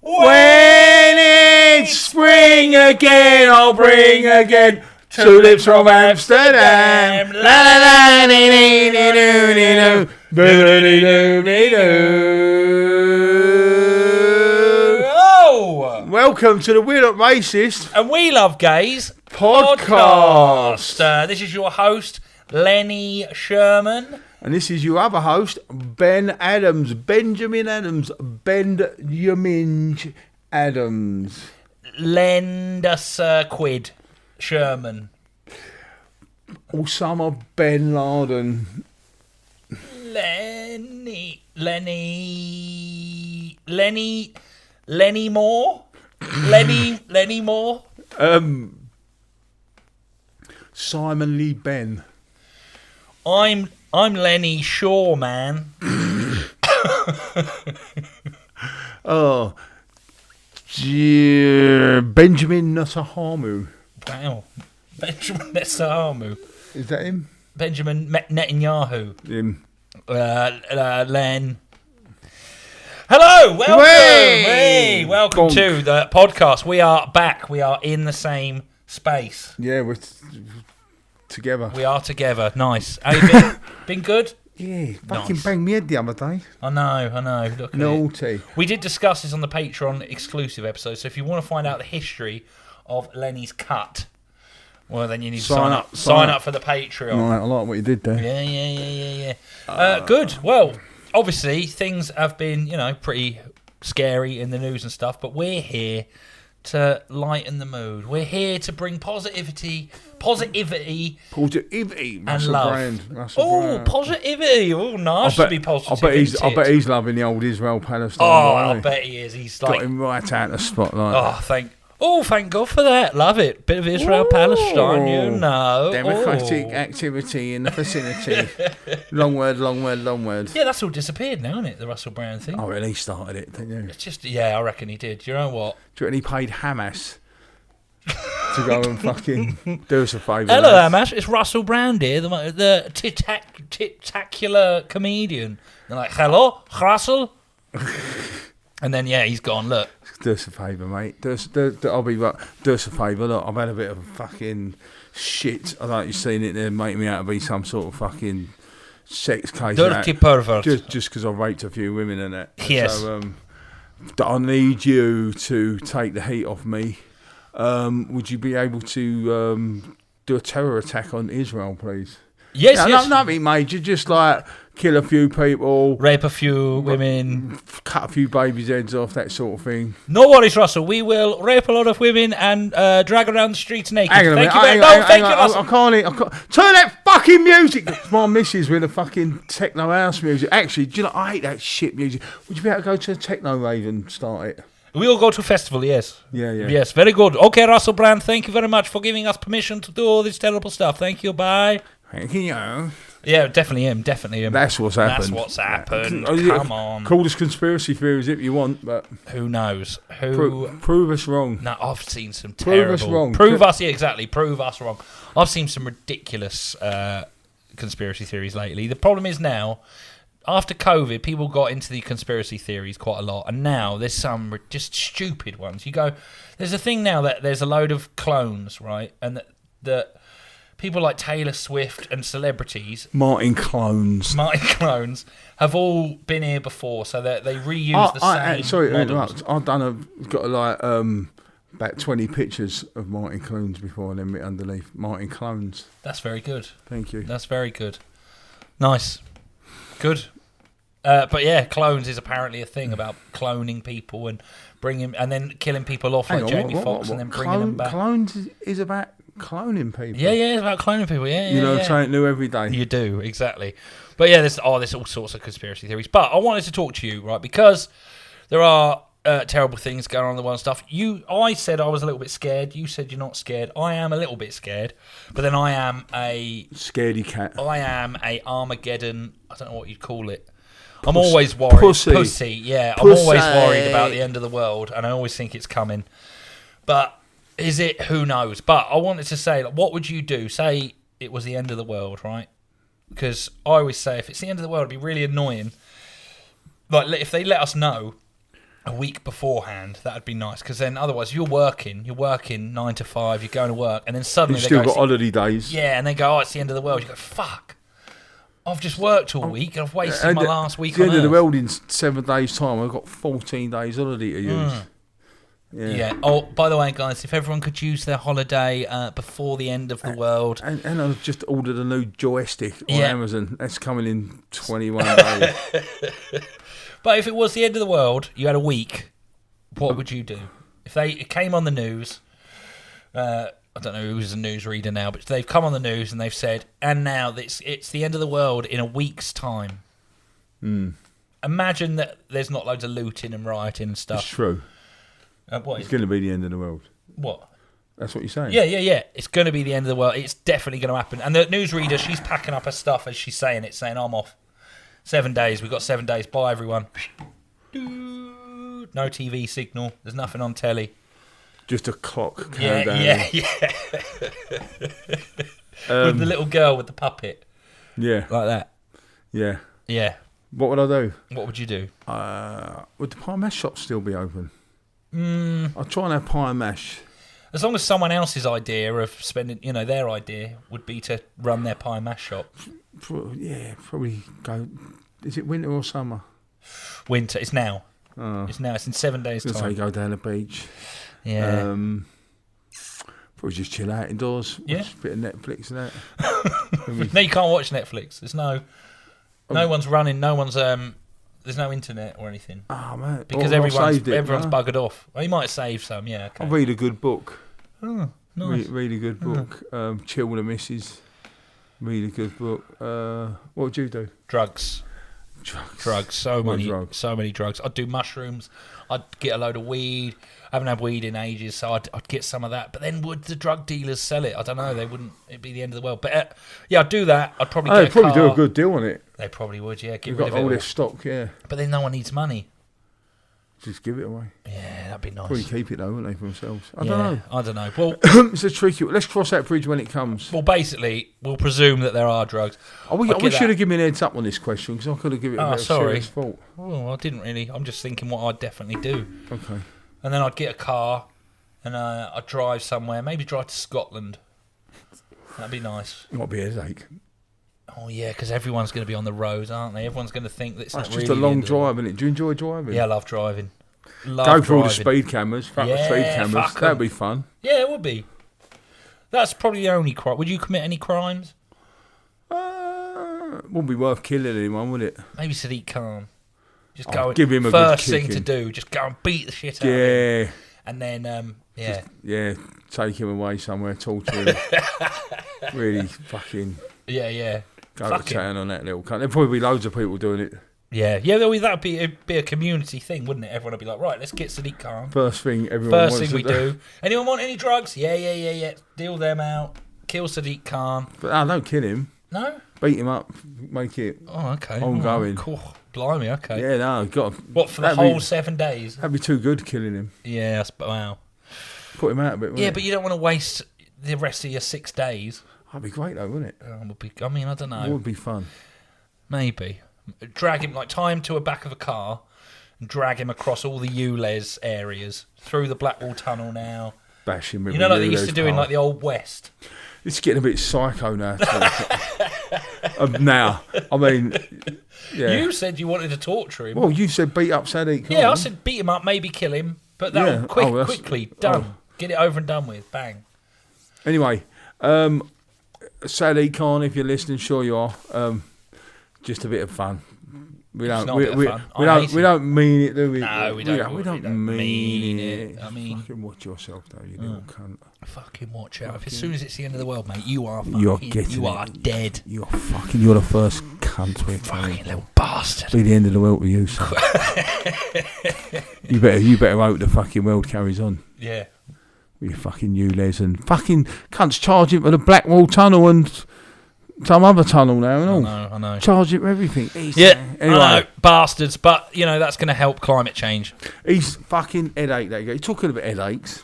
When it's spring again, I'll bring again tulips from Amsterdam. La la la dee dee dee doo dee doo doo dee doo dee doo. Oh! Welcome to the We're Not Racist And We Love Gays podcast. This is your host, Lenny Sherman. And this is your other host, Benjamin Adams. Lend us a quid, Sherman. Osama bin Laden. Lenny Moore? Lenny Moore? Simon Lee Ben. I'm Lenny Shaw, man. Oh, Benjamin Netanyahu. Wow. Benjamin Netanyahu. Is that him? Benjamin Netanyahu. Him. Len. Hello, welcome. Hey, welcome to the podcast. We are back. We are in the same space. Yeah, we're together. We are together. Nice. How you been? Been good? Yeah, fucking Nice. banged me head the other day. I know. Look at it. Naughty. We did discuss this on the Patreon exclusive episode, so if you want to find out the history of Lenny's cut, well, then you need to sign up for the Patreon. Right, I like what you did there. Yeah. Good. Well, obviously, things have been, pretty scary in the news and stuff, but we're here to lighten the mood. We're here to bring positivity, Positivity. and Russell love. Brand. Positivity. Oh, nice to be positive. I bet he's loving the old Israel-Palestine. I bet he is. He's Got like, him right out the spotlight. thank God for that. Love it. Bit of Israel-Palestine, Democratic activity in the vicinity. Long word. Yeah, that's all disappeared now, isn't it? The Russell Brand thing. Oh, really? He started it, didn't you? It's just, I reckon he did. You know what? Do you reckon he paid Hamas to go and fucking do us a favour? Hello, lads? Amash. It's Russell Brand here, the titacular comedian. They're like, hello, Russell. And then, he's gone. Look. Do us a favour, mate. I'll be right. Do us a favour. Look, I've had a bit of fucking shit. I don't know if you've seen it there, making me out to be some sort of fucking sex case. Dirty pervert. Just because I raped a few women and that. Yes. So, I need you to take the heat off me. Would you be able to do a terror attack on Israel, please? Yes, Yeah, yes. nothing major, just like kill a few people, Rape a few women. cut a few babies' heads off, that sort of thing. No worries, Russell. We will rape a lot of women and drag around the streets naked. Hang on a minute. Thank you, Russell. I can't. Turn that fucking music. It's my missus with the fucking techno house music. Actually, do you know, I hate that shit music. Would you be able to go to a techno rave and start it? We'll go to a festival, yes. Yeah. Yes, very good. Okay, Russell Brand, thank you very much for giving us permission to do all this terrible stuff. Thank you, bye. Thank you. Yeah, definitely him. That's what's happened. Come on. Call this conspiracy theories if you want, but Who knows? prove us wrong. No, I've seen some Prove terrible... us wrong. Prove us wrong. I've seen some ridiculous conspiracy theories lately. The problem is now, after COVID, people got into the conspiracy theories quite a lot, and now there's some just stupid ones. There's a thing now that there's a load of clones, right? And that people like Taylor Swift and celebrities... Martin clones have all been here before, so that they reuse the same sorry, models. I've got about 20 pictures of Martin clones before, and then underneath Martin clones. That's very good. Thank you. That's very good. Nice. Good. But yeah, clones is apparently a thing about cloning people and then killing people off like Jamie Foxx and then bringing them back. Clones is about cloning people. Yeah, it's about cloning people. Yeah. Something new every day. You do, exactly. But yeah, there's all sorts of conspiracy theories. But I wanted to talk to you, right, because there are terrible things going on in the world and stuff. I said I was a little bit scared. You said you're not scared. I am a little bit scared. But then I am a... Scaredy cat. I am a Armageddon... I don't know what you'd call it. I'm always worried. Pussy, yeah. I'm always worried about the end of the world, and I always think it's coming. But is it? Who knows? But I wanted to say, what would you do? Say it was the end of the world, right? Because I always say, if it's the end of the world, it'd be really annoying. Like, if they let us know a week beforehand. That'd be nice, because then otherwise you're working 9 to 5, you're going to work, and then suddenly You've still got holiday days. Yeah, and they go, it's the end of the world. You go, fuck. I've just worked all week. I've wasted my last week on Earth. The end of the Earth. world in 7 days' time. I've got 14 days holiday to use. Yeah. Oh, by the way, guys, if everyone could use their holiday before the end of the world. And I've just ordered a new joystick on Amazon. That's coming in 21 days. But if it was the end of the world, you had a week, what would you do? If it came on the news, I don't know who's a newsreader now, but they've come on the news and they've said, and now it's the end of the world in a week's time. Imagine that there's not loads of looting and rioting and stuff. It's true. It's going to be the end of the world. What? That's what you're saying? Yeah. It's going to be the end of the world. It's definitely going to happen. And the newsreader, she's packing up her stuff as she's saying it, saying, I'm off. 7 days. We've got 7 days. Bye, everyone. No TV signal. There's nothing on telly. Just a clock countdown. Yeah. With the little girl with the puppet. Yeah. Like that. Yeah. Yeah. What would I do? What would you do? Would the pie and mash shop still be open? I'll try and have pie and mash. As long as someone else's idea of spending, their idea would be to run their pie and mash shop. Yeah, probably go. Is it winter or summer? Winter. It's now. It's now. It's in 7 days' time. So you go down the beach. Yeah. Probably just chill out indoors. Yeah. Watch a bit of Netflix and that. No, you can't watch Netflix. There's no one's running. No one's there's no internet or anything. Oh man, because everyone's buggered off. Well, you might save some. Yeah. Okay. I'll read a good book. Oh, nice. Read a good book. Chill with the missus. Read a good book. What would you do? Drugs. So many drugs. I'd do mushrooms. I'd get a load of weed. I haven't had weed in ages, so I'd get some of that. But then would the drug dealers sell it? I don't know. They wouldn't. It'd be the end of the world. But I'd do that. I'd probably get a car. do a good deal on it. They probably would. Yeah, You've got all this stock. Yeah. But then no one needs money. Just give it away. Yeah, that'd be nice. Probably keep it though, wouldn't they, for themselves? I don't know. Well, it's a tricky. Let's cross that bridge when it comes. Well, basically, we'll presume that there are drugs. We should have given me an heads up on this question because I could have given it a bit of serious thought. Oh, I didn't really. I'm just thinking what I'd definitely do. Okay. And then I'd get a car and I'd drive somewhere. Maybe drive to Scotland. That'd be nice. Might be a headache. Oh yeah, because everyone's going to be on the roads, aren't they? Everyone's going to think that it's not just really a long drive, isn't it? Do you enjoy driving? Yeah, I love driving. Go for all the speed cameras. That'd be fun. Yeah, it would be. That's probably the only crime. Would you commit any crimes? Wouldn't be worth killing anyone, would it? Maybe Sadiq Khan. Just go and give him a first good thing to do. Just go and beat the shit out of him. And then, take him away somewhere, torture him. Really fucking... Yeah. Go to town on that little cunt. There'd probably be loads of people doing it. Yeah, that'd be a community thing, wouldn't it? Everyone would be like, right, let's get Sadiq Khan. First thing we do. Anyone want any drugs? Yeah. Deal them out. Kill Sadiq Khan. But don't kill him. No? Beat him up. Make it ongoing. Cool. Blimey, okay. Yeah, no, got. What, for the whole 7 days? That'd be too good, killing him. Yeah, wow. Put him out a bit, but you don't want to waste the rest of your 6 days. That'd be great, though, wouldn't it? I don't know. It would be fun. Maybe. Drag him, tie him to a back of a car and drag him across all the ULEZ areas, through the Blackwall Tunnel now. Bash him with like they used to do in like the Old West. It's getting a bit psycho now. Now, I mean... Yeah. You said you wanted to torture him. Well, you said beat up Sadiq Khan. Yeah, I said beat him up, maybe kill him. But that quickly, done. Get it over and done with. Bang. Anyway, Sadiq Khan, if you're listening, sure you are. Just a bit of fun. We don't mean it, do we? No, we don't. We don't mean it. I mean, fucking watch yourself, though, you little cunt. Fucking watch out. As soon as it's the end of the world, mate, you are dead. You're the first cunt we're fucking little bastard. Be the end of the world with you, son. you better hope the fucking world carries on. Yeah. With your fucking ULEZ and fucking cunts charging for the Blackwall Tunnel and some other tunnel now and all. I know. Charge it for everything. Anyway. I know, bastards, but, that's going to help climate change. He's fucking headache, that guy. You're talking about headaches.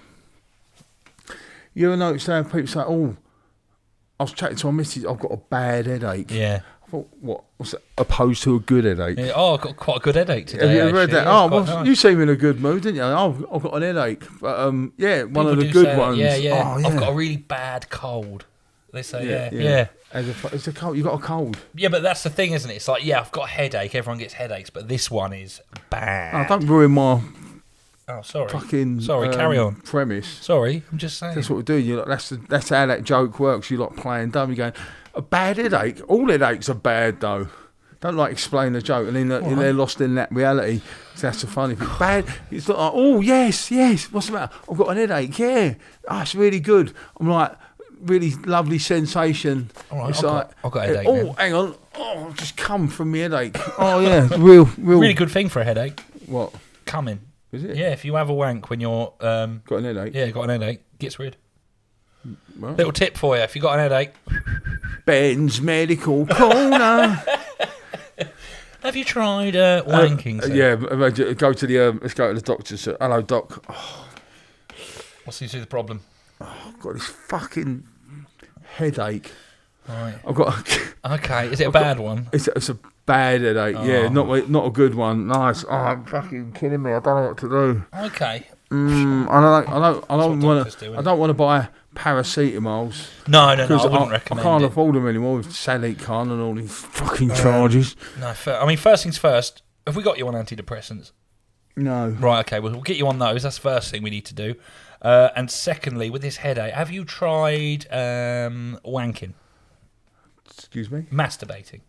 You ever notice how people say, I was chatting to my missus, I've got a bad headache. Yeah. thought, what's that? Opposed to a good headache? Yeah, I've got quite a good headache today. Have you ever read actually. that? Yeah, Oh, it's quite well, nice. you seem in a good mood, didn't you? Oh, I've got an headache. But yeah, one of the People do good say that. ones. Yeah, yeah. Oh, yeah. I've got a really bad cold. They say, yeah. It's a cold. You got a cold. Yeah, but that's the thing, isn't it? It's like, yeah, I've got a headache. Everyone gets headaches, but this one is bad. Oh, don't ruin my sorry. fucking Carry on. premise. Sorry, I'm just saying. That's what we do. You like, that's how that joke works. You like playing dumb. You're going, a bad headache. All headaches are bad though. Don't like explain the joke, and then they're lost in that reality. So that's the funny thing. Bad. It's like, oh yes. What's the matter? I've got an headache. Yeah. Oh, it's really good. I'm like, really lovely sensation. All right, it's I've got a headache. Oh, hang on. Oh, I've just come from my headache. Oh yeah, real. Really good thing for a headache. What? Coming. Is it? Yeah, if you have a wank when you're Got an headache. yeah, got an headache, gets rid. Right. Little tip for you: if you got an headache, Ben's Medical Corner. have you tried wanking? Sir? Yeah, go to the. Let's go to the doctor. Sir. Hello, doc. Oh, What seems to be the problem? I've got this fucking headache. Right. I've got. Okay. Is it a bad one? It's a bad headache. Oh. Yeah, not a good one. Nice. Oh, I'm fucking kidding me. I don't know what to do. Okay. I don't want doctors do, to. I don't want to buy paracetamols. No. I Because wouldn't I recommend can't it. afford them anymore with Sally Khan and all these fucking charges. No. I mean, first things first. Have we got you on antidepressants? No. Right. Okay. Well, we'll get you on those. That's the first thing we need to do. And secondly, with this headache, have you tried wanking? Excuse me? Masturbating?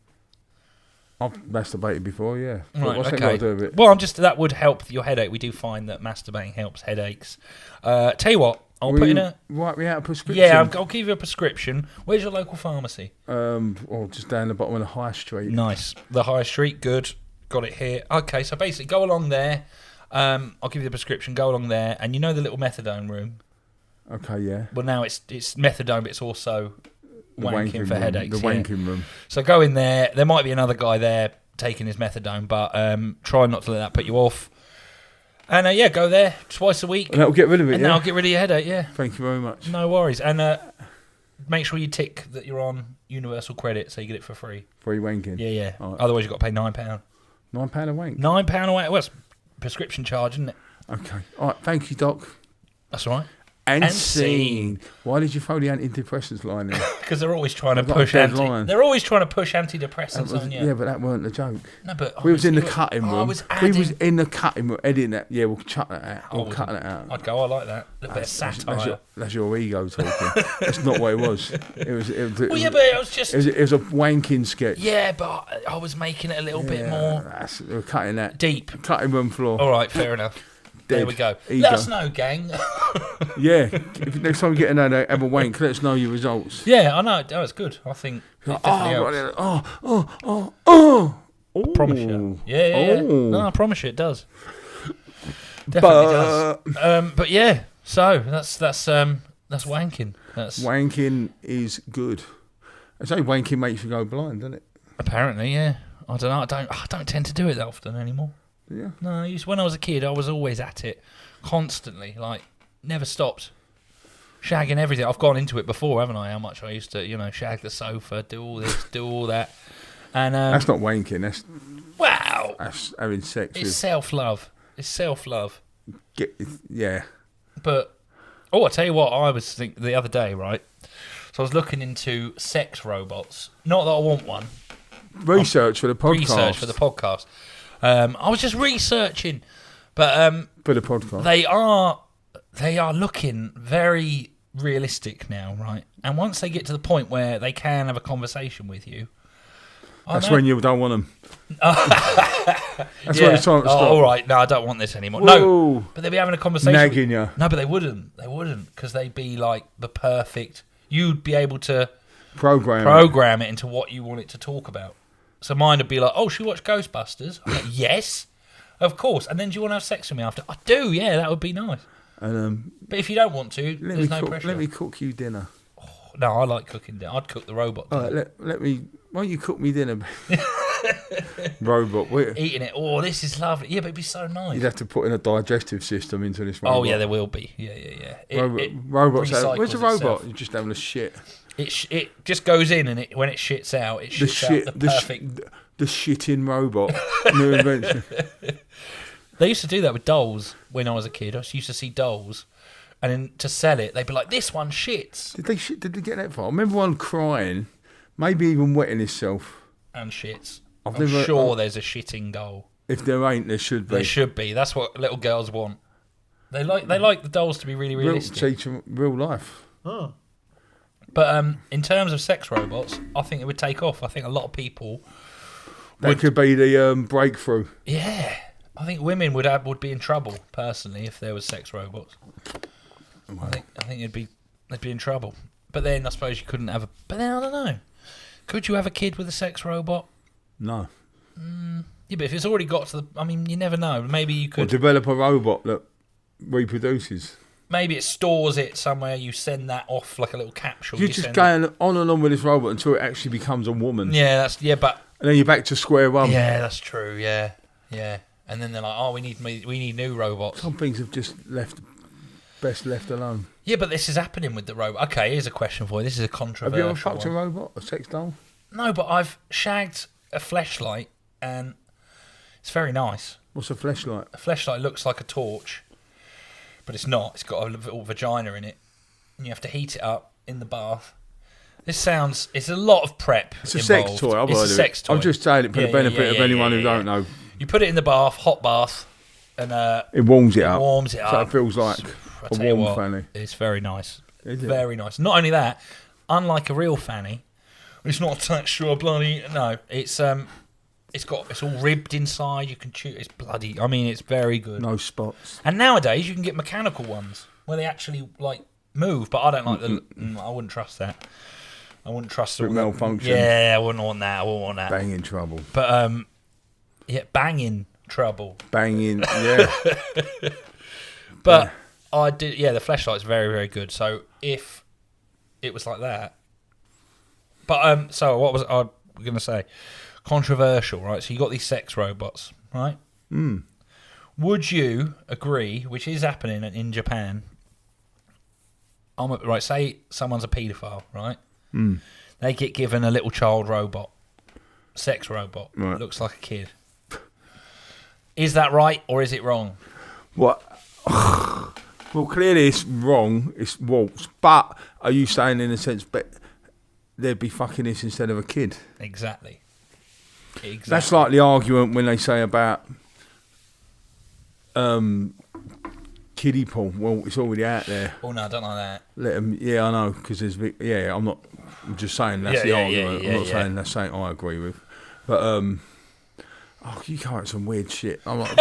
I've masturbated before, yeah. Right, What's that okay. got to do with it? Well, that would help your headache. We do find that masturbating helps headaches. Tell you what, I'll put in a... Write me out a prescription? Yeah, I'll give you a prescription. Where's your local pharmacy? Or just down the bottom of the high street. Nice. The high street, good. Got it here. Okay, so basically go along there. I'll give you the prescription, go along there. And you know the little methadone room? Okay, yeah. Well, now it's methadone, but it's also... wanking for room, headaches. The wanking room. So go in there. There might be another guy there taking his methadone, but try not to let that put you off. And yeah, go there twice a week. And that'll get rid of it, and then I'll get rid of your headache, yeah. Thank you very much. No worries. And make sure you tick that you're on universal credit so you get it for free. Free wanking. Yeah. Right. Otherwise you've got to pay £9. £9 a wank? £9 a wank. Well, it's prescription charge, isn't it? Okay. All right, thank you, Doc. That's all right. And scene. Why did you throw the antidepressants line in? Because they're always trying to I've got a push deadline. They're always trying to push antidepressants on you. Yeah, but that weren't the joke. No, but We was in the cutting room. I was We adding. was in the cutting room editing that. Yeah, we'll chuck that out. We'll cut that out. I'd go, I like that. A little bit of satire. That's your ego talking. That's not what it was. It was. Well, yeah, but it was just... It was a wanking sketch. Yeah, but I was making it a little bit more They were cutting that. deep. Cutting room floor. All right, fair enough. There we go. Ego. Let us know, gang. Yeah. If next time you get another have a wank, let us know your results. Yeah, I know. Oh, it's good. I think it definitely helps. I Promise you. Yeah. Oh. No, I promise you, it does. Definitely does. But yeah, so that's wanking. That's wanking is good. I say wanking makes you go blind, doesn't it? apparently, yeah. I don't know. I don't tend to do it that often anymore. Yeah. No, when I was a kid, I was always at it, constantly, like never stopped. Shagging everything. I've gone into it before, haven't I? How much I used to, shag the sofa, do all this, do all that. And that's not wanking. That's having sex. It's self-love. It's self-love. Yeah. But I tell you what, I was thinking the other day, right? So I was looking into sex robots. Not that I want one. Research for the podcast. I was just researching, but for the podcast, they are looking very realistic now, right? And once they get to the point where they can have a conversation with you, that's when you don't want them. That's when it's time to stop. All right, no, I don't want this anymore. Whoa. No, but they'd be having a conversation. Nagging you. No, but they wouldn't. They wouldn't, because they'd be like the perfect. You'd be able to program it into what you want it to talk about. So mine would be like, "Oh, should we watch Ghostbusters?" I'm like, "Yes, of course." And then, do you want to have sex with me after? I do. Yeah, that would be nice. And but if you don't want to, there's no pressure. Let me cook you dinner. Oh, no, I like cooking dinner. I'd cook the robot dinner. All right, let me. Why don't you cook me dinner? Robot. Eating it. Oh, this is lovely. Yeah, but it'd be so nice. You'd have to put in a digestive system into this robot. Oh yeah, there will be. Yeah. Robots. Recycles Where's the robot? itself. You're just having a shit. It just goes in, and when it shits out, it shits out the perfect. The shitting robot. New invention. They used to do that with dolls when I was a kid. I used to see dolls, and then to sell it, they'd be like, "This one shits." Did they get that far? I remember one crying, maybe even wetting himself. And shits. I'm sure there's a shitting doll. If there ain't, there should be. There should be. That's what little girls want. They like the dolls to be really realistic. Teach them real life. Oh. But in terms of sex robots, I think it would take off. I think a lot of people. That could be the breakthrough. Yeah. I think women would be in trouble personally if there was sex robots. Wow. I think they'd be in trouble. But then I suppose you couldn't have But then I don't know. Could you have a kid with a sex robot? No. Yeah, but if it's already got to the... I mean, you never know. Maybe you could... Or develop a robot that reproduces. Maybe it stores it somewhere. You send that off like a little capsule. You're just going on and on with this robot until it actually becomes a woman. Yeah, but... And then you're back to square one. Yeah, that's true. Yeah. And then they're like, oh, we need new robots. Some things have just best left alone. Yeah, but this is happening with the robot. Okay, here's a question for you. This is a controversial. Have you ever fucked a robot, a sex doll? No, but I've shagged a fleshlight, and it's very nice. What's a fleshlight? A fleshlight looks like a torch, but it's not. It's got a little vagina in it, and you have to heat it up in the bath. It's a lot of prep. It's a involved. sex toy. It's a sex toy. I'm just saying it for the benefit of anyone who don't know. You put it in the bath, hot bath, and it warms it up. Warms it up. So it feels like a warm fanny. It's very nice. Is it? Very nice. Not only that, unlike a real fanny, it's not attached to a bloody. No, it's all ribbed inside. You can chew. It's bloody. I mean, it's very good. No spots. And nowadays you can get mechanical ones where they actually like move, but I don't like I wouldn't trust that. I wouldn't trust it. Malfunction. Yeah, I wouldn't want that. I wouldn't want that. Banging trouble. But yeah, banging trouble. Banging. Yeah. But I did. Yeah, the fleshlight's very, very good. So if it was like that, but so what was I going to say? Controversial, right? So you got these sex robots, right? Would you agree, which is happening in Japan? Right, say someone's a paedophile, right? They get given a little child robot, sex robot, right. Looks like a kid. Is that right or is it wrong? What? Well, clearly it's wrong. It's waltz. But are you saying in a sense, but they'd be fucking this instead of a kid? Exactly. That's like the argument when they say about kiddie porn. Well, it's already out there. Oh no, I don't like that. Let them. Yeah, I know because there's. Yeah, I'm not. I'm just saying that's the argument. I'm not saying that's something I agree with. But you come up with some weird shit. I'm like,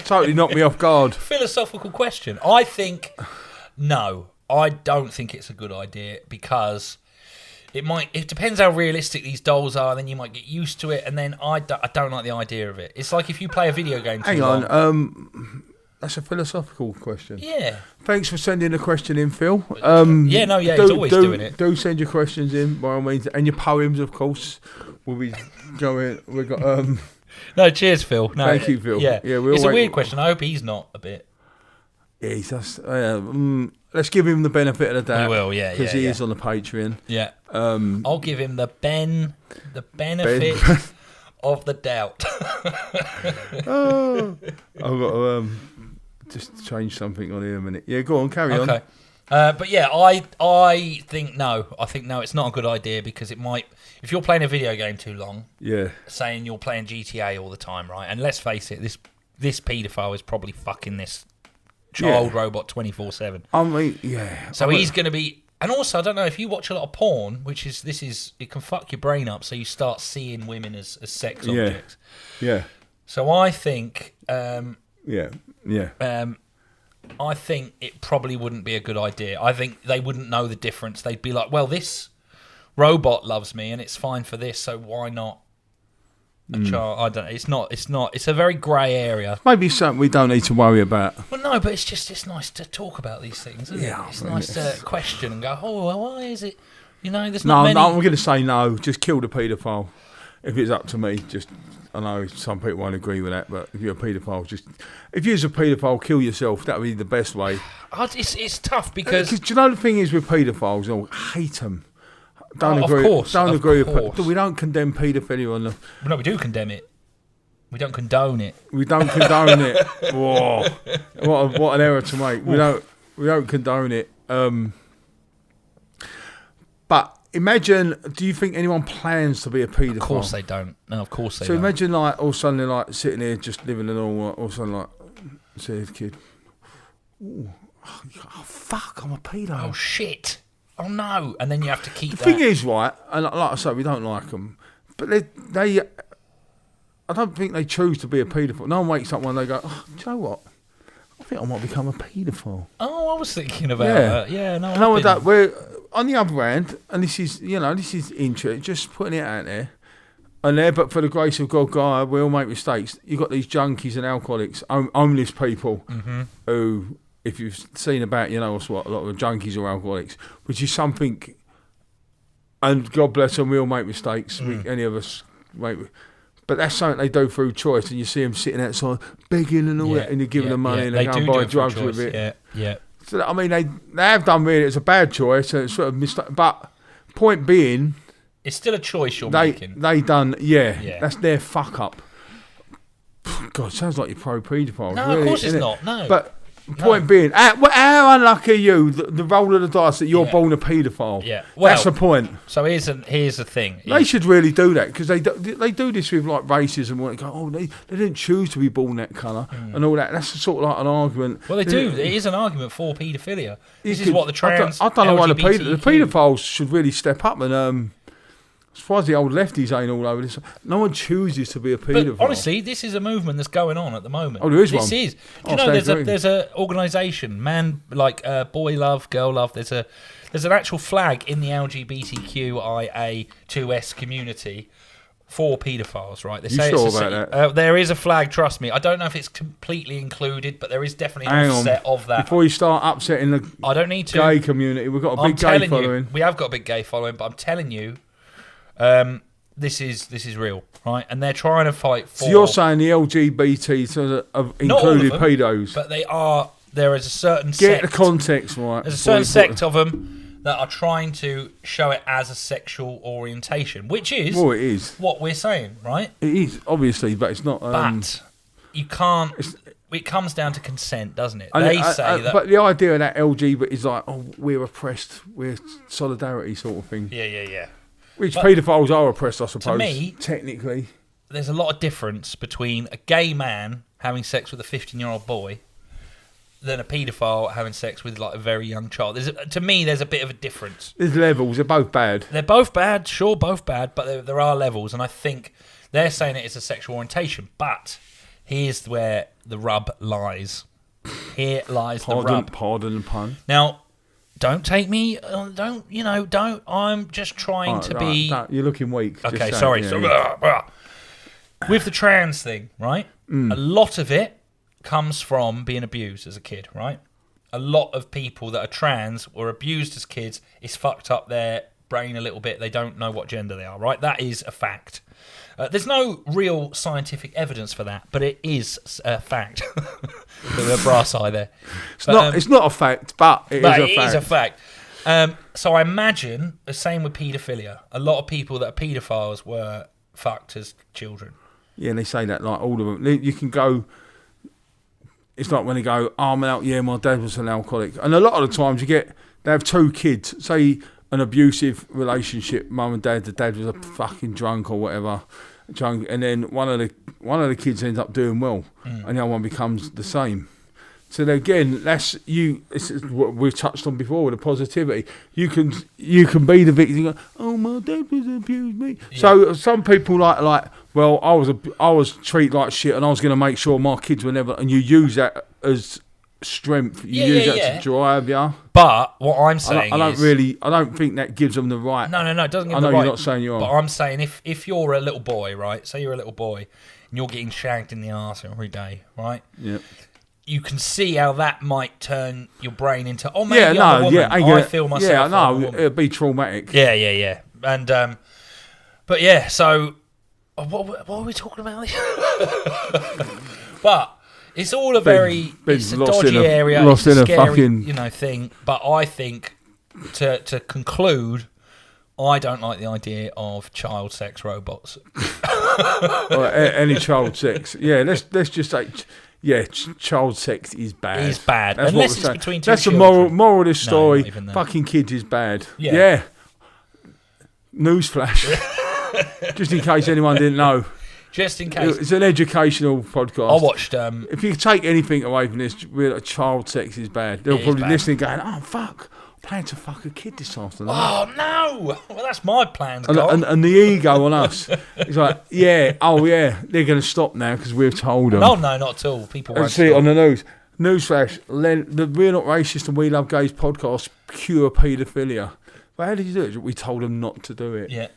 totally knocked me off guard. Philosophical question. I think no. I don't think it's a good idea because it depends how realistic these dolls are. Then you might get used to it, and then I don't like the idea of it. It's like if you play a video game too long. Hang on. That's a philosophical question. Yeah. Thanks for sending the question in, Phil. He's always doing it. Do send your questions in by all means, and your poems, of course. We'll be going. We got. No, cheers, Phil. No, thank you, Phil. Yeah, it's a weird question. I hope he's not a bit. Yeah, he's just. Let's give him the benefit of the doubt. We will, yeah, because he is on the Patreon. Yeah. I'll give him the benefit of the doubt. I've got to just change something on here a minute. Yeah, go on, carry on. Okay. But yeah, I think no. I think no, it's not a good idea because it might. If you're playing a video game too long, saying you're playing GTA all the time, right? And let's face it, this paedophile is probably fucking this child robot 24/7. I mean, yeah. So he's going to be. And also, I don't know if you watch a lot of porn, it can fuck your brain up, so you start seeing women as sex objects. Yeah. So I think. I think it probably wouldn't be a good idea. I think they wouldn't know the difference. They'd be like, well, this robot loves me and it's fine for this, so why not a child? I don't know. It's not. It's a very grey area. Maybe something we don't need to worry about. Well, no, but it's nice to talk about these things, isn't it? It's nice to question and go, oh, well, why is it? There's not many. No, I'm going to say no. Just kill the paedophile. if it's up to me, just I know some people won't agree with that, but if you're a paedophile, if you're a paedophile, kill yourself. That would be the best way. It's tough because do you know the thing is with paedophiles, I hate them. Don't agree. Of course, don't of agree. course. We don't condemn paedophilia on the. No, we do condemn it. We don't condone it. We don't condone it. Whoa! What an error to make. We don't condone it. But imagine, do you think anyone plans to be a paedophile? Of course they don't. No, of course they don't. So imagine all of a sudden they're sitting here just living a normal, all of a sudden see this kid. Oh, fuck, I'm a paedo. Oh, shit. Oh, no. And then you have to keep the thing is, right, and like I say, we don't like them, but they I don't think they choose to be a paedophile. No one wakes up one day and they go, do you know what? I think I might become a paedophile. Oh, I was thinking about that. Yeah, no. We're on the other hand, and this is interesting, just putting it out there. And there, but for the grace of God, guy, we all make mistakes. You've got these junkies and alcoholics, homeless people, who, if you've seen about, what's what, a lot of junkies or alcoholics, which is something, and God bless them, we all make mistakes. Any of us make. But that's something they do through choice, and you see them sitting outside begging and all that, and you're giving them money, and they go and buy drugs with it. Yeah. So I mean, they have done really. It's a bad choice, and it's sort of mistake. But point being, it's still a choice you're making. They done, that's their fuck up. God, sounds like you're pro paedophile. No, really, of course it's not. No. But point being, how unlucky are you? The roll of the dice that you're born a paedophile. Yeah, well, that's the point. So here's the thing. They should really do that because they do this with like racism. Where they go, they didn't choose to be born that colour and all that. That's sort of like an argument. Well, they do. It is an argument for paedophilia. This is what the trans. I don't know why the paedophiles should really step up and. As far as the old lefties ain't all over this, no one chooses to be a paedophile. But honestly, this is a movement that's going on at the moment. Oh, there is one. This is. Do you know there's a organisation, boy love, girl love. There's an actual flag in the LGBTQIA2S community for paedophiles, right? They say sure about that? There is a flag, trust me. I don't know if it's completely included, but there is definitely an offset of that. Before you start upsetting the I don't need to. Gay community, we've got a big gay following. We have got a big gay following, but I'm telling you, this is real, right? And they're trying to fight for... So you're saying the LGBT have included pedos? But there is a certain sect... Get the context right. There's a certain sect of them that are trying to show it as a sexual orientation, which is... Well, it is. What we're saying, right? It is, obviously, but it's not... but you can't... It comes down to consent, doesn't it? They say that... But the idea of that LGBT is like, we're oppressed, we're solidarity sort of thing. Yeah. Which paedophiles are oppressed, I suppose. To me, technically, there's a lot of difference between a gay man having sex with a 15-year-old boy than a paedophile having sex with like a very young child. To me, there's a bit of a difference. There's levels. They're both bad. They're both bad, sure, both bad, but there are levels, and I think they're saying it is a sexual orientation. But here's where the rub lies. Here lies the rub. Pardon the pun. Now, don't take me. Don't. I'm just trying to be. You're looking weak. Okay, sorry. With the trans thing, right? A lot of it comes from being abused as a kid, right? A lot of people that are trans were abused as kids. It's fucked up their brain a little bit. They don't know what gender they are, right? That is a fact. There's no real scientific evidence for that, but it is a fact. The brass eye there. It's not a fact, but it is a fact. So I imagine the same with paedophilia. A lot of people that are paedophiles were fucked as children. Yeah, and they say that like all of them. You can go. It's like when they go, my dad was an alcoholic, and a lot of the times they have two kids. Say an abusive relationship, mum and dad. The dad was a fucking drunk or whatever. And then one of the kids ends up doing well, and the other one becomes the same. So then again, that's you. This is what we've touched on before with the positivity. You can be the victim. You go, my dad was abused me. Yeah. So some people like, well, I was treated like shit, and I was going to make sure my kids were never. And you use that as strength. You use that to drive you. But what I'm saying I don't think that gives them the right. No, it doesn't give them the right. I know you're not saying you are. But I'm saying if you're a little boy, right? Say you're a little boy and you're getting shagged in the arse every day, right? Yeah. You can see how that might turn your brain into, maybe I'm a woman. I feel myself. Yeah, no, it'd be traumatic. Yeah. And but yeah, so What are we talking about? But it's all a very it's a dodgy area. It's a scary, thing. But I think to conclude, I don't like the idea of child sex robots. Any child sex. Yeah, let's just say, child sex is bad. It's bad. That's unless it's between two That's children. the moral of this story. Fucking kids is bad. Yeah. Newsflash. Just in case anyone didn't know. Just in case. It's an educational podcast. I watched... if you take anything away from this, child sex is bad. They'll probably listening going, oh, fuck. I plan to fuck a kid this afternoon. Oh, no. Well, that's my plans, and the ego on us. It's like, they're going to stop now because we've told them. No, not at all. People won't see it on the news. Newsflash, the We're Not Racist and We Love Gays podcast, pure paedophilia. But how did you do it? We told them not to do it. Yeah.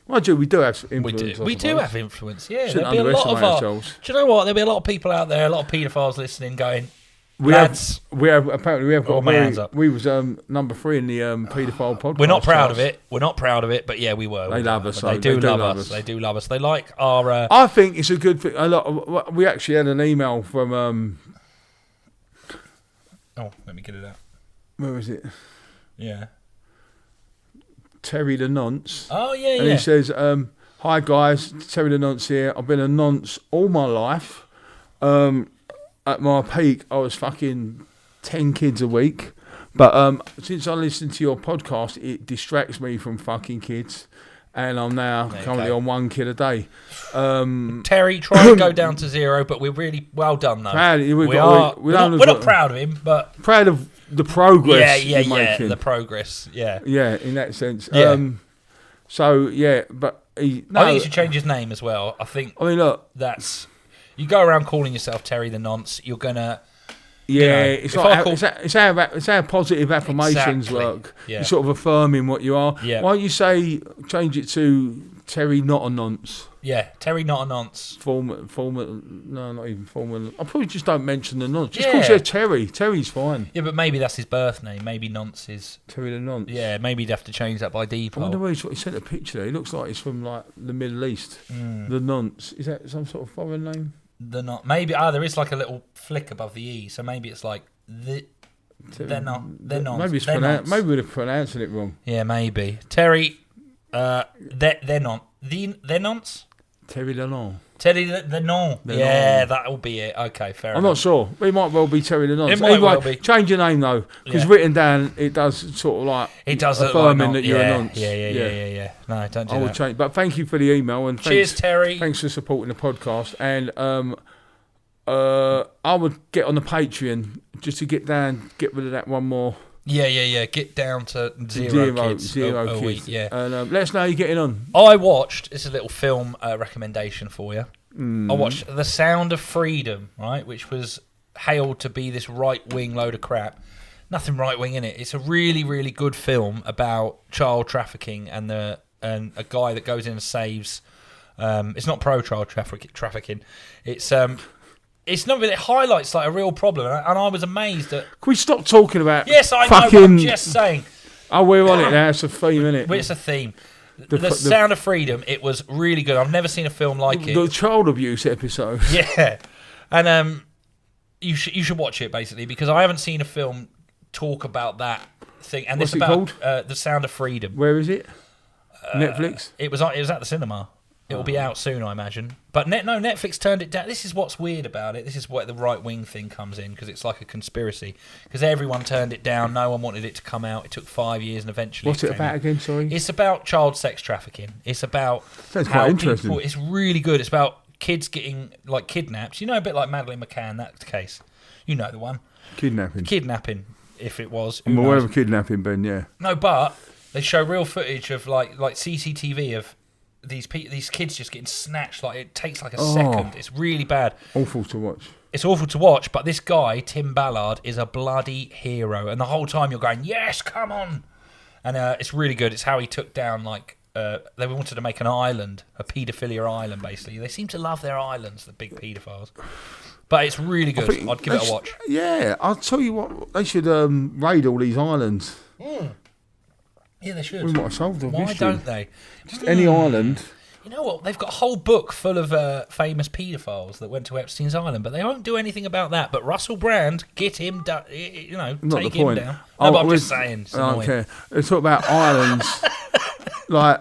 Well, we do have influence. We do have influence, yeah. Shouldn't There'll be a lot of ourselves. Do you know what? There'll be a lot of people out there, a lot of paedophiles listening going, we have got my hands up. We was number 3 in the paedophile podcast. We're not proud of it. But yeah, we were. They love us. They do love us. They do love us. They like our... I think it's a good thing. We actually had an email from... let me get it out. Where is it? Yeah. Terry the Nonce. Oh, yeah, and he says, hi guys, Terry the Nonce here. I've been a nonce all my life. At my peak, I was fucking 10 kids a week. But since I listen to your podcast, it distracts me from fucking kids. And I'm now currently on 1 kid a day. Terry, try and go down to 0, but we're really well done, though. We're not proud of him, but... Proud of the progress he's making. The progress, yeah. Yeah, in that sense. Yeah. But I think he should change his name as well. I mean, look... That's... You go around calling yourself Terry the Nonce, you're going to... Yeah, it's how positive affirmations work. Yeah. You're sort of affirming what you are. Yeah. Why don't you change it to Terry Not a Nonce? Yeah, Terry Not a Nonce. No, not even formal. I probably just don't mention the nonce. Just call it Terry. Terry's fine. Yeah, but maybe that's his birth name. Maybe Nonce is... Terry the Nonce. Yeah, maybe he'd have to change that by default. I wonder where he sent a picture. He looks like he's from like the Middle East. The Nonce. Is that some sort of foreign name? Maybe there is like a little flick above the E, so maybe it's like they're not. Maybe we're pronouncing it wrong. Yeah, maybe Terry. They're not. They're nonce. Terry Lenny. Terry the non. Yeah, that'll be it. Okay, fair enough. I'm not sure. It might well be Terry the Nonce. It might well be. Change your name though, because written down it does sort of like it does affirming that you're a nonce. Yeah. No, don't do I will that. change. But thank you for the email and cheers, Terry. Thanks for supporting the podcast. And I would get on the Patreon just to get rid of that one more. Yeah. Get down to zero kids a week. Yeah. And let us know how you're getting on. I watched. It's a little film recommendation for you. I watched The Sound of Freedom, right, which was hailed to be this right-wing load of crap. Nothing right-wing in it. It's a really, really good film about child trafficking and a guy that goes in and saves. It's not pro-child trafficking. It's not really. It highlights like a real problem, and I was amazed at. Can we stop talking about? Yes, I know. But I'm just saying. Oh, we're on it now. It's a theme, isn't it? It's a theme. The Sound of Freedom. It was really good. I've never seen a film like it. The child abuse episode. Yeah, and you should watch it basically because I haven't seen a film talk about that thing. And What's it's about The Sound of Freedom. Where is it? Netflix. It was at the cinema. It will be out soon, I imagine. But Netflix turned it down. This is what's weird about it. This is where the right-wing thing comes in, because it's like a conspiracy. Because everyone turned it down. No one wanted it to come out. It took 5 years, and eventually What's it about again, sorry? It's about child sex trafficking. It's about Sounds quite interesting. It's really good. It's about kids getting, like, kidnapped. You know, a bit like Madeleine McCann, that case. You know the one. Kidnapping, if it was. I'm aware of kidnapping, Ben, yeah. No, but they show real footage of, like CCTV of these kids just getting snatched. Like it takes like a second. It's really bad. Awful to watch. It's awful to watch. But this guy Tim Ballard is a bloody hero, and the whole time you're going, yes, come on. And it's really good. It's how he took down like they wanted to make an island, a paedophilia island. Basically, they seem to love their islands, the big paedophiles. But it's really good. I'd give it a watch. Yeah, I'll tell you what. They should raid all these islands. Yeah, they should. We might have solved the Why issue. don't they? Just any island. You know what? They've got a whole book full of famous paedophiles that went to Epstein's Island, but they won't do anything about that. But Russell Brand, get him down. Not Take the him point. down. No, but I'm just saying. It's I don't annoying. care. They talk about islands. Like,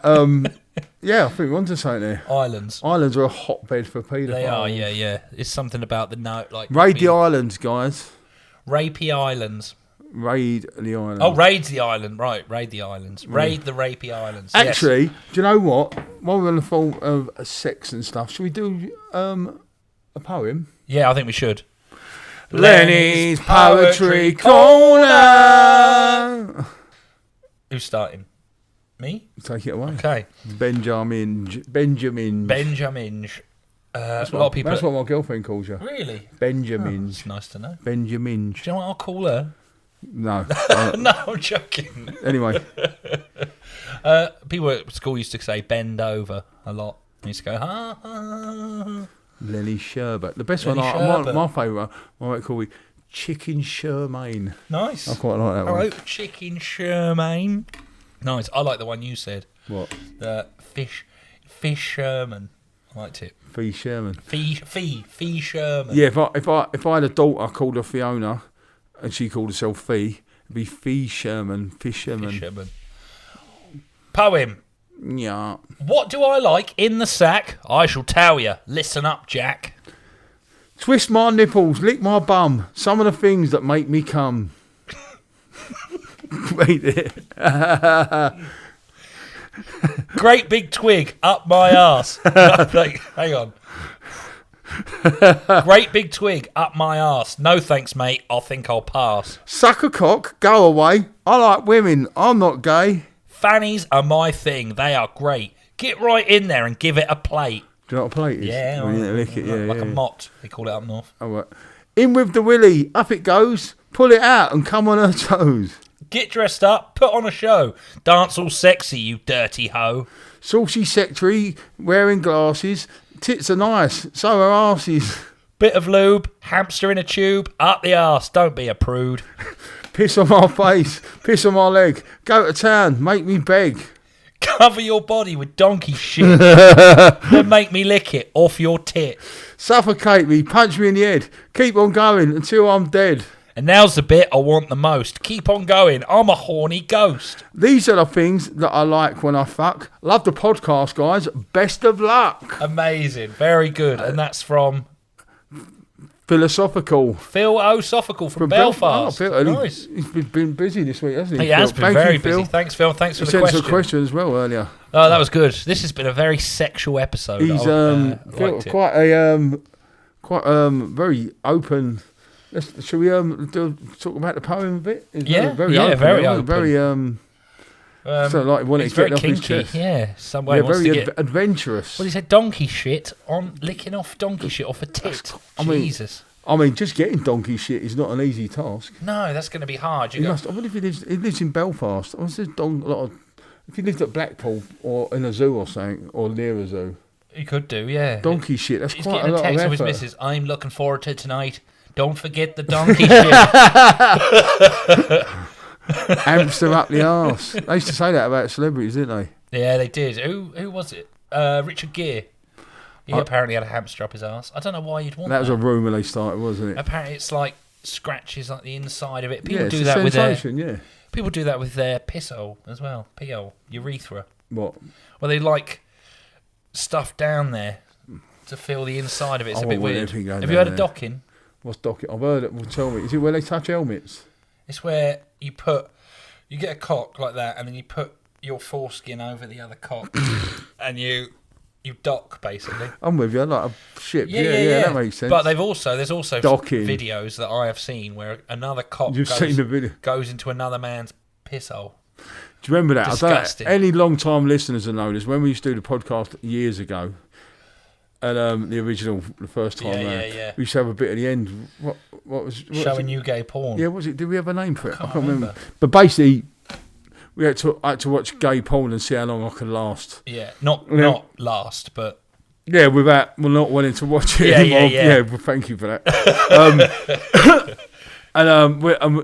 yeah, I think we want to say it there. Islands. Islands are a hotbed for paedophiles. They are, yeah. It's something about the note, like Raid the islands, guys. Rapey Islands. Raid the islands. Oh, raid's the island, right? Raid the islands. Raid the Rapey Islands. Actually, yes. do you know what? While we're on the phone of sex and stuff, should we do a poem? Yeah, I think we should. Lenny's Poetry Corner. Who's starting? Me? Take it away. Okay. Benjamin. A lot of people. That's what my girlfriend calls you. Really? Benjamin. Oh, it's nice to know. Benjamin. Do you know what I'll call her? No. No, I'm joking. Anyway. People at school used to say bend over a lot. They used to go, ha, ha. Lenny Sherbet. The best Lenny one, Sherbet. my favourite, I might call it Chicken Sherman. Nice. I quite like that Hello, one. Chicken Sherman. Nice. I like the one you said. What? The fish Sherman. I liked it. Fee Sherman. Fee Sherman. Yeah, if I had a daughter called her Fiona and she called herself Fee, it'd be Fee Sherman. Fish Sherman. Fish Sherman. Poem. Yeah. What do I like in the sack? I shall tell you. Listen up, Jack. Twist my nipples, lick my bum. Some of the things that make me come. Wait there. Great big twig up my arse. Like, hang on. Great big twig up my arse. No thanks, mate. I think I'll pass. Suck a cock, go away. I like women. I'm not gay. Fannies are my thing. They are great. Get right in there and give it a plate. Do you know what a plate is? Yeah, When you lick it, like a mott. They call it up north. Oh, right. In with the willy, up it goes. Pull it out and come on her toes. Get dressed up, put on a show. Dance all sexy, you dirty hoe. Saucy secretary, wearing glasses. Tits are nice, so are arses. Bit of lube, hamster in a tube, up the arse. Don't be a prude. Piss on my face, piss on my leg. Go to town, make me beg. Cover your body with donkey shit. Then make me lick it off your tit. Suffocate me, punch me in the head. Keep on going until I'm dead. And now's the bit I want the most. Keep on going. I'm a horny ghost. These are the things that I like when I fuck. Love the podcast, guys. Best of luck. Amazing. Very good. And that's from Philosophical. Philosophical from Belfast. Phil, Nice. He's been busy this week, hasn't he? He has Phil? been Thank very you, busy. Phil. Thanks, Phil. Thanks for He the sent us question. a question as well earlier. Oh, that was good. This has been a very sexual episode. He's Phil, quite very open. Should we talk about the poem a bit? It's very open. Very so like wanted it's to get very off his kinky. chest. Yeah, somewhere wants very to get. adventurous. Well, he said donkey shit on licking off donkey shit off a tit. Jesus. I mean, just getting donkey shit is not an easy task. No, that's going to be hard. I wonder if he lives in Belfast. I was just if he lived at Blackpool or in a zoo or something, or near a zoo. He could do, yeah. Donkey shit, that's He's quite getting a lot text of of his effort. missus. I'm looking forward to tonight. Don't forget the donkey shit. Hamster up the arse. They used to say that about celebrities, didn't they? Yeah, they did. Who was it? Richard Gere. He apparently had a hamster up his arse. I don't know why you'd want that. That was a rumour they started, wasn't it? Apparently it's like scratches like the inside of it. People Yeah, do it's that a with their sensation, yeah. people do that with their piss hole as well. Pee hole, urethra. What? Well, they like stuff down there to feel the inside of it. It's a bit weird. Have you heard of docking? What's docking? I've heard it. Well, tell me. Is it where they touch helmets? It's where you get a cock like that, and then you put your foreskin over the other cock, and you dock basically. I'm with you. Like a ship. Yeah, that makes sense. But there's also Docking. videos that I have seen where another cock seen the video. goes into another man's piss hole. Do you remember that? Disgusting. I don't know, any long-time listeners will know this. When we used to do the podcast years ago, and the first time Yeah. we used to have a bit at the end. What was Showing you gay porn. Yeah, was it? Did we have a name for it? I can't remember. remember. But basically, I had to watch gay porn and see how long I could last. Yeah, not last, but Yeah, without not wanting to watch it anymore. Yeah. Well, thank you for that. And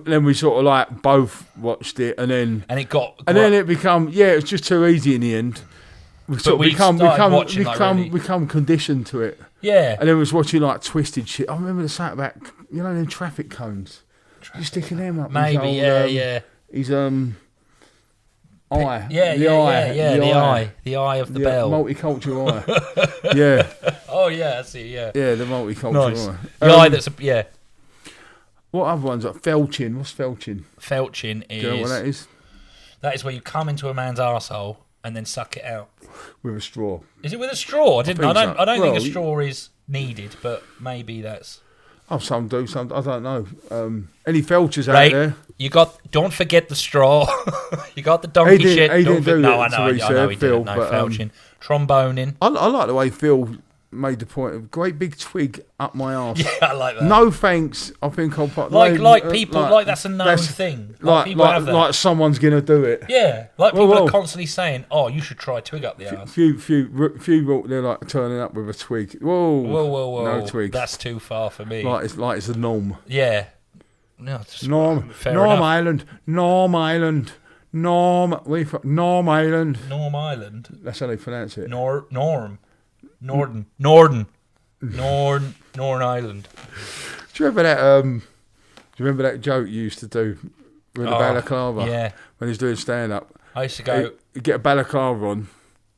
then we sort of like both watched it, and then it got and then it become it was just too easy in the end. become conditioned to it. Yeah. And then was watching like Twisted shit. I remember the something about them traffic cones. You're sticking them up. Maybe, yeah. He's eye. The eye of the bell. Multicultural eye. Yeah. Oh yeah, I see. Yeah. Yeah, the multicultural Nice. eye. The eye that's What other ones? Like felching. What's felching? Felching is. Do you know what that is? That is where you come into a man's arsehole and then suck it out with a straw. Is it with a straw? I don't so. think a straw is needed, but maybe that's. Oh, some do, some I don't know. Any felchers out there? Don't forget the straw. You got the donkey shit. I know he didn't. No, felching, tromboning. I like the way Phil made the point of great big twig up my arse. Yeah, I like that. No thanks. I think I'll put like that's a known thing. Like someone's gonna do it. Yeah, like people are constantly saying, "Oh, you should try a twig up the arse." Few they're like turning up with a twig. Whoa, no twig. That's too far for me. Like it's a norm. Yeah. No, Norm Island. Norm Island. Norm Island. That's how they pronounce it. Northern Island. Do you remember that joke you used to do with the balaclava? Yeah. When he was doing stand up. I used to go. You get a balaclava on.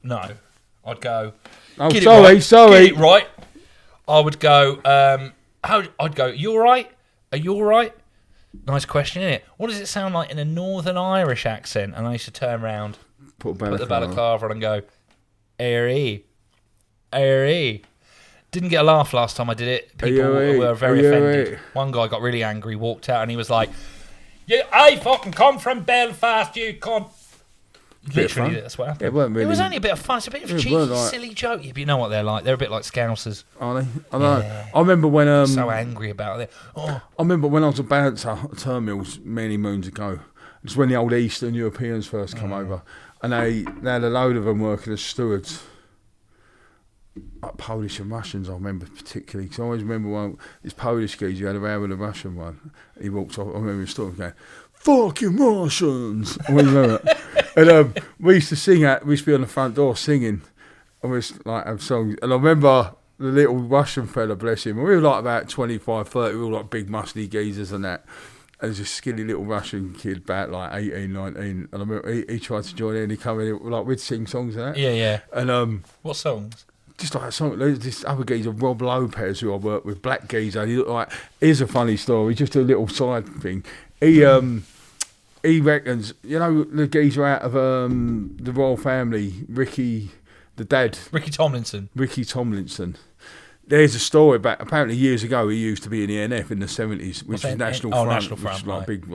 No, I'd go. Oh, sorry. Get it right. I would go. I'd go. You all right? Are you all right? Nice question, isn't it? What does it sound like in a Northern Irish accent? And I used to turn around, put the balaclava on, and go, "Airy." Didn't get a laugh last time I did it. People were very offended. One guy got really angry, walked out, and he was like, "Yeah, I fucking come from Belfast, you cunt." Literally, that's what happened. It was only a bit of fun. It's a bit of a cheeky, silly joke. But you know what they're like. They're a bit like Scousers. Are they? I know. Yeah. I remember when... so angry about it. I remember when I was a bouncer at Terminals many moons ago. It's when the old Eastern Europeans first come over. And they had a load of them working as stewards. Like Polish and Russians, I remember particularly. Because I always remember this Polish geezer who had a row with a Russian one. He walked off. I remember his story going, "Fucking Russians!" I remember that. And we used to sing we used to be on the front door singing. And we used to have songs. And I remember the little Russian fella, bless him. We were like about 25, 30. We were like big musty geezers and that. And there's this skinny little Russian kid, about like 18, 19. And I remember he tried to join in. He come in, like we'd sing songs and that. Yeah. And what songs? Just like a song. There's this other geezer, Rob Lopez, who I worked with, black geezer. He looked like, here's a funny story, just a little side thing. He reckons, the geezer out of the royal family, Ricky, the dad. Ricky Tomlinson. There's a story about, apparently years ago, he used to be in the NF in the 70s, which is National Front. National Front, which is like a big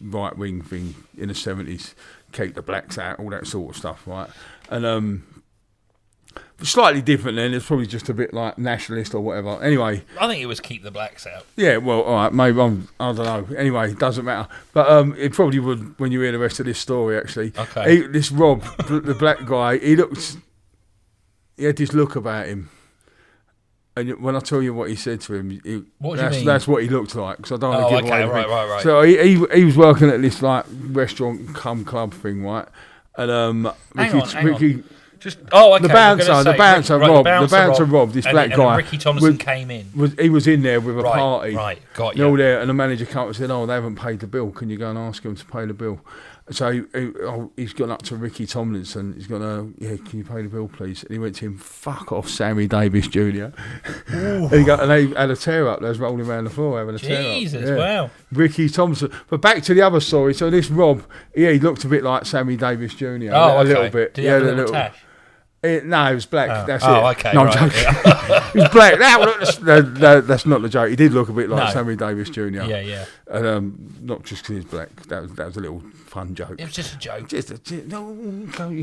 right-wing thing in the 70s. Keep the blacks out, all that sort of stuff, right? And slightly different then. It's probably just a bit like nationalist or whatever. Anyway, I think it was keep the blacks out. Yeah, well, all right, maybe I don't know. Anyway, it doesn't matter. But it probably would when you hear the rest of this story. Actually, okay. This Rob, the black guy, he had this look about him. And when I tell you what he said to him, what do you mean? That's what he looked like. Because I don't want to give away. Right. So he was working at this like restaurant cum club thing, right? And Ricky. The bouncer Rob, this black guy. Ricky Tomlinson came in. He was in there with a party. Right, got you. All there, and the manager came up and said, "Oh, they haven't paid the bill. Can you go and ask them to pay the bill?" So he's gone up to Ricky Tomlinson. He's gone, "Can you pay the bill, please?" And he went to him, "Fuck off, Sammy Davis Jr." and they had a tear up. They was rolling around the floor having a tear up. Jesus, wow. Ricky Tomlinson. But back to the other story. So this Rob, he looked a bit like Sammy Davis Jr. A little bit. Did he have a little tash? No, he was black. That's it. Okay. No, I'm joking. He was black. That's not the joke. He did look a bit like Sammy Davis Jr. Yeah. And not just because he's black. That was a little fun joke. It was just a joke. You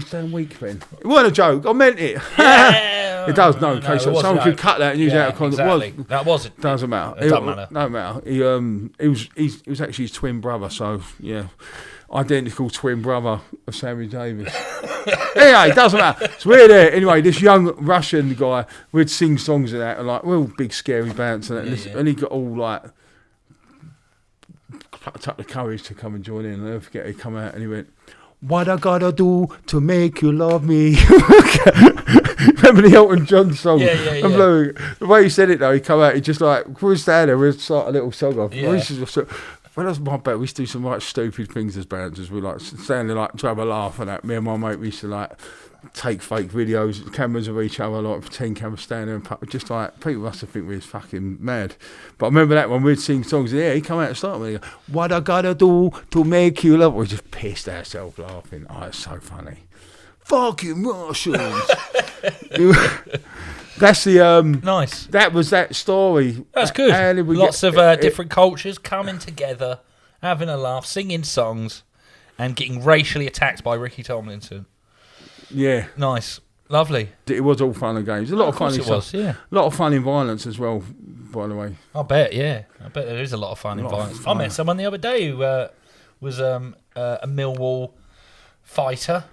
stand weak, Ben. It wasn't a joke. I meant it. Yeah. It does. No, okay. So someone could cut that and use it out of context. Exactly. That wasn't. Doesn't matter. It doesn't matter. Don't matter. He was actually his twin brother. So yeah. Identical twin brother of Sammy Davis. Anyway, it doesn't matter. So we're there. Anyway, this young Russian guy, we'd sing songs and that, and like, we're all big, scary bounce and that. And he got all like, plucked up the courage to come and join in. I'll never forget, he come out and he went, what I gotta do to make you love me. Remember the Elton John song? Yeah. The way he said it though, he come out, he just like, we're standing there, we'd start a little song off. Yeah. When I was my band, we used to do some like stupid things as bands, as we like standing there, like to have a laugh and that. Me and my mate, we used to like take fake videos, cameras of each other, like 10 cameras standing there, and just like, people must have think we was fucking mad. But I remember that when we'd sing songs, yeah, he come out and start with, what I gotta do to make you love. We just pissed ourselves laughing. Oh, it's so funny. Fucking Russians. That's the nice. That was that story. That's good. Lots of different cultures coming together, having a laugh, singing songs, and getting racially attacked by Ricky Tomlinson. Yeah, nice, lovely. It was all fun and games. A lot of funny stuff. Was, yeah. A lot of fun in violence as well. By the way, I bet. Yeah, I bet there is a lot of fun in violence. I met someone the other day who was a Millwall fighter.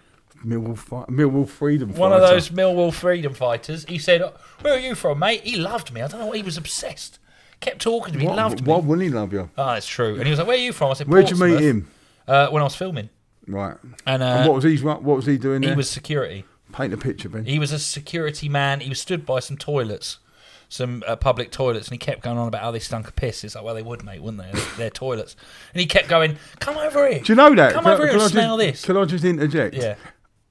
Millwall freedom fighter. One of those Millwall freedom fighters. He said, "Where are you from, mate?" He loved me. I don't know what, he was obsessed. Kept talking to me. He loved me. Why wouldn't he love you? Oh, it's true. And he was like, "Where are you from?" I said, "Where'd you meet him?" When I was filming. Right. And what was he doing there? He was security. Paint a picture, Ben. He was a security man. He was stood by some toilets, some public toilets, and he kept going on about how they stunk of piss. It's like, well, they would, mate, wouldn't they? They're toilets. And he kept going, "Come over here. Do you know that? Come over here and smell this." Can I just interject? Yeah.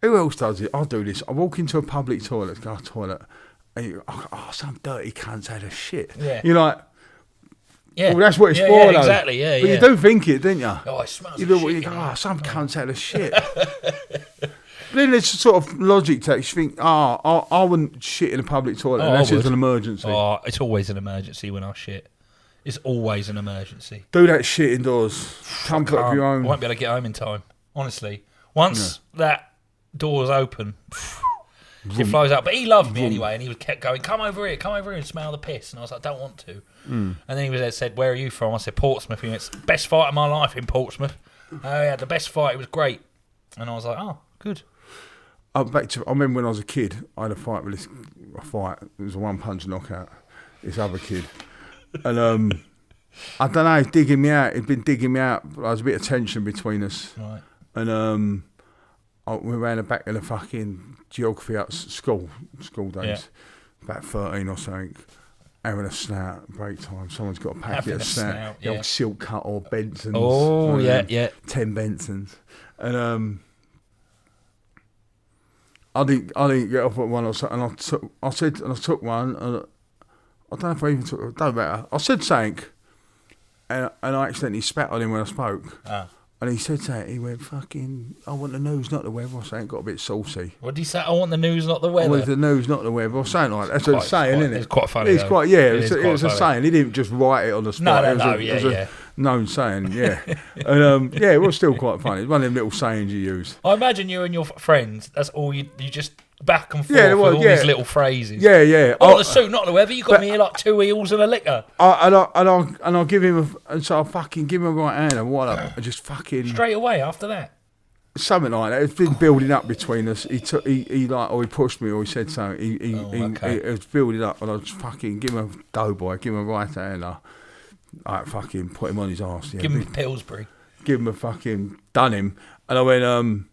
Who else does it? I'll do this. I walk into a public toilet, go to the toilet, and you go, oh, some dirty cunt's had a shit. Yeah. You're like, yeah, well, that's what it's for, yeah, though. Exactly, yeah, but you do think it, don't you? Oh, it smells you of do, shit. You go, oh, some cunt's had a shit. Then there's sort of logic to it. You think, I wouldn't shit in a public toilet unless it's an emergency. Oh, it's always an emergency when I shit. It's always an emergency. Do that shit indoors. Comfort of your own. I won't be able to get home in time, honestly. Once that door's open, it flows out. But he loved me anyway, and he kept going, "Come over here and smell the piss." And I was like, "I don't want to." And then he was there, said, "Where are you from?" I said, "Portsmouth." He went, "It's the best fight of my life in Portsmouth." Oh yeah, the best fight. It was great. And I was like, "Oh, good." I remember when I was a kid, I had a fight with this. It was a one-punch knockout. This other kid, and I don't know, he's digging me out. He'd been digging me out. There was a bit of tension between us, right. And we ran the back of the fucking geography at school days, about 13 or something. Having a snout, break time. Someone's got a packet of snout. The old silk cut or Bensons. Oh, yeah. 10 Bensons, and I didn't get off at one or something. And I took one, and I don't know if I even took it. Don't matter. I said something, and I accidentally spat on him when I spoke. And he said something. He went, "Fucking, I want the news, not the weather." Or something. Got a bit saucy. What did he say? "I want the news, not the weather." I want the news, not the weather. Or something like that. That's a saying, isn't it? It's quite funny. It's quite, yeah. It was a saying. He didn't just write it on the spot. It was a known saying, yeah. And it was still quite funny. It's one of them little sayings you use. I imagine you and your friends, that's all you just back and forth with all these little phrases. Yeah, yeah. Oh, the suit, not the weather. You got me here like 2 eels and a liquor. I'll give him I'll fucking give him a right hand and what up, and just fucking straight away after that. Something like that. It's been building up between us. He pushed me, or he said something. It was building up, and I just fucking give him a doughboy, give him a right hand. I fucking put him on his arse. Yeah, give him a Pillsbury. Give him a fucking done him, and I went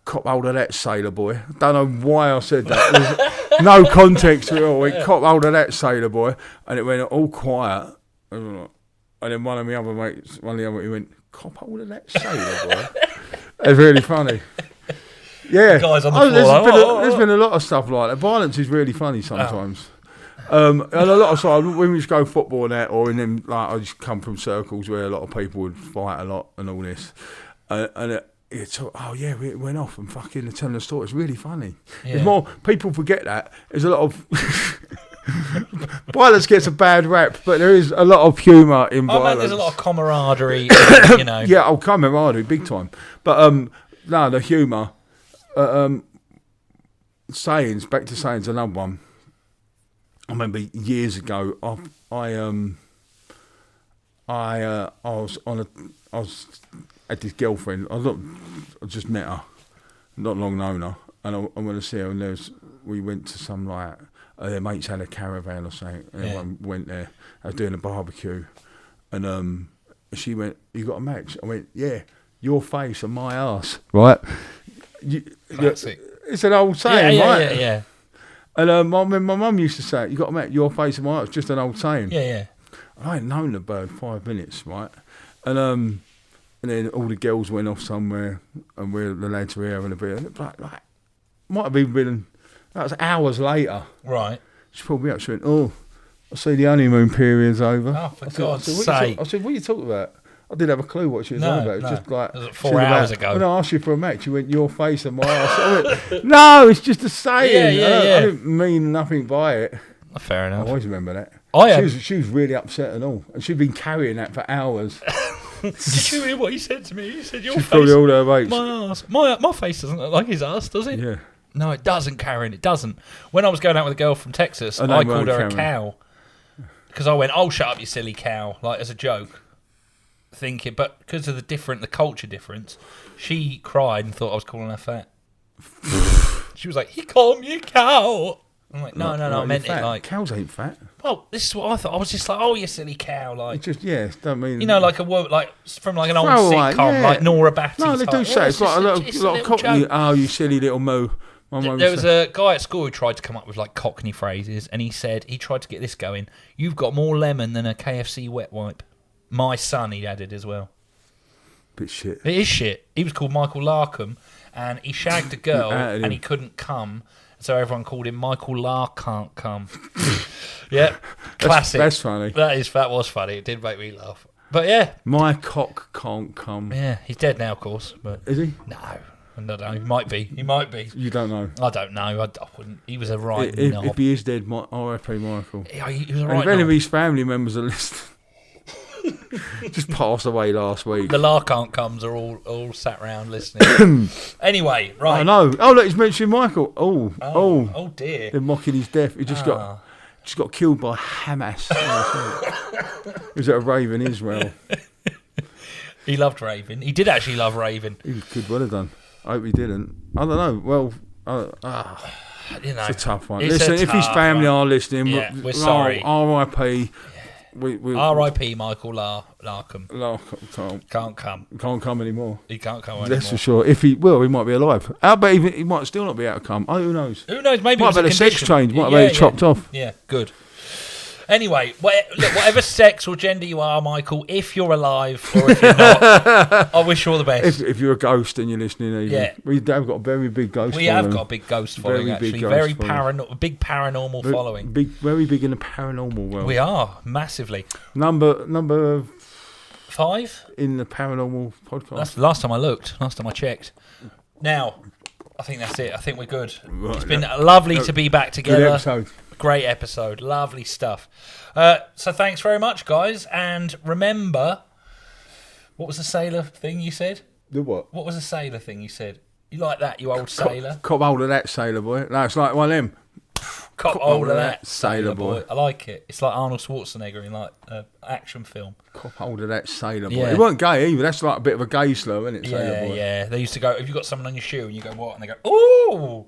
cop hold of that, sailor boy. I don't know why I said that. There's no context to it all. Went, cop hold of that, sailor boy, and it went all quiet. And then one of the other mates, he went, "Cop hold of that, sailor boy." It's really funny. Yeah, guys on the floor. There's been a lot of stuff like that. Violence is really funny sometimes. And a lot of times when we just go football and that, or in them, like I just come from circles where a lot of people would fight a lot and all this, it went off and fucking they're telling the story. It's really funny. Yeah. There's more people forget that. There's a lot of violence gets a bad rap, but there is a lot of humour in violence. Man, there's a lot of camaraderie, you know. Yeah, camaraderie, big time. But no, the humour. Sayings, back to sayings, another one. I remember years ago, I had this girlfriend. I just met her, not long known her, and I went to see her. And we went to some like their mates had a caravan or something. And everyone went there. I was doing a barbecue, and she went, "You got a match?" I went, "Yeah." your face and my ass, right? Classic. It's an old saying, right? Yeah. And my mum used to say it, you got to make your face and my ass, just an old saying. Yeah. I ain't known the bird 5 minutes, right? And then all the girls went off somewhere, and the lads were having a beer. And like, might have even been, that was hours later. Right. She pulled me up, she went, oh, I see the honeymoon period's over. Oh, for God's sake. I said, what are you talking about? I didn't have a clue what she was on about. It was just like... It was 4 hours ago. When I asked you for a match, you went, your face and my ass. I went, no, it's just a saying. Yeah. I didn't mean nothing by it. Fair enough. I always remember that. She was really upset and all. And she'd been carrying that for hours. Did you hear what he said to me? He said, your She's face, probably all her mates. my ass. My face doesn't look like his ass, does it? Yeah. No, it doesn't, Karen. It doesn't. When I was going out with a girl from Texas, I called her a cow. Because I went, oh, shut up, you silly cow, like as a joke. Thinking, but because of the culture difference, she cried and thought I was calling her fat. She was like, he called me a cow. I'm like, no, I meant it like... Cows ain't fat. Well, this is what I thought. I was just like, oh, you silly cow. Like, it just, don't mean... You know, like a word, like from like an old sitcom, like Nora Batty. No, they do say it's like a lot of cockney. Oh, you silly little moo. There was a guy at school who tried to come up with like cockney phrases, and he tried to get this going. You've got more lemon than a KFC wet wipe. My son, he added as well. Bit shit. It is shit. He was called Michael Larkham, and he shagged a girl, and he couldn't come, so everyone called him Michael Lark can't come. Yeah, classic. That's funny. That was funny. It did make me laugh. But yeah, my cock can't come. Yeah, he's dead now, of course. But is he? No, I don't know. He might be. You don't know. I don't know. I wouldn't. He was a right knob. If he is dead, R.I.P. Michael. Yeah, he was a and right if any of his family members are listening. Just passed away last week. The Larkant comes are all sat around listening. Anyway, right. I know. Oh, look, he's mentioned Michael. Oh dear. They're mocking his death. He just got killed by Hamas. He was at a rave in Israel. He loved raving. He did actually love raving. He could well have done. I hope he didn't. I don't know. Well, you know, it's a tough one. Listen, if his family are listening, we're sorry. R.I.P. R.I.P. Michael Larkham. Can't come anymore. He can't come anymore. That's for sure. If he might be alive. I bet he might still not be able to come. Oh, who knows? Who knows? Maybe might have had a sex change. Might have had it chopped off. Yeah, good. Anyway, look, whatever sex or gender you are, Michael, if you're alive or if you're not, I wish you all the best. If you're a ghost and you're listening, we've got a very big ghost. We have got a big ghost following, actually, very big paranormal following. Very big in the paranormal world. We are massively. Number 5 in the paranormal podcast. That's the last time I looked. Last time I checked. Now, I think that's it. I think we're good. Right, it's been lovely to be back together. Good episode. Great episode. Lovely stuff. So thanks very much, guys. And remember, what was the sailor thing you said? The what? What was the sailor thing you said? You like that, you old sailor? Cop hold of that, sailor boy. No, it's like one of them. Cop hold of that, sailor boy. I like it. It's like Arnold Schwarzenegger in like an action film. Cop hold of that, sailor boy. He wasn't gay either. That's like a bit of a gay slur, isn't it, sailor boy? Yeah. They used to go, if you got someone on your shoe and you go, what? And they go, ooh.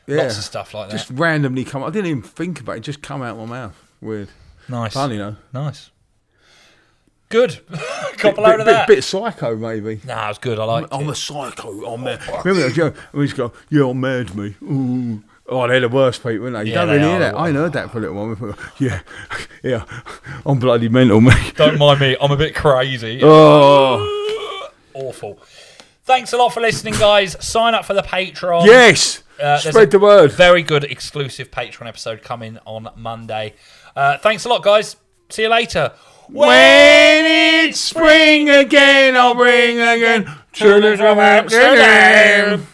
Yeah. Lots of stuff like that. Just randomly come. I didn't even think about it. Just come out of my mouth. Weird. Nice. Funny, though. Nice. Good. Cop a load of that. Bit psycho, maybe. Nah, it was good. I liked it. I'm a psycho. I'm mad. Remember that joke? We just go, yeah, I'm mad, me. Ooh. Oh, they're the worst people, aren't they? You don't really hear that. I ain't heard that for a little while. Yeah, I'm bloody mental, mate. Don't mind me. I'm a bit crazy. Oh. Awful. Thanks a lot for listening, guys. Sign up for the Patreon. Yes. Spread the word. Very good exclusive Patreon episode coming on Monday. Thanks a lot, guys. See you later. When it's spring again, I'll bring again children from Amsterdam.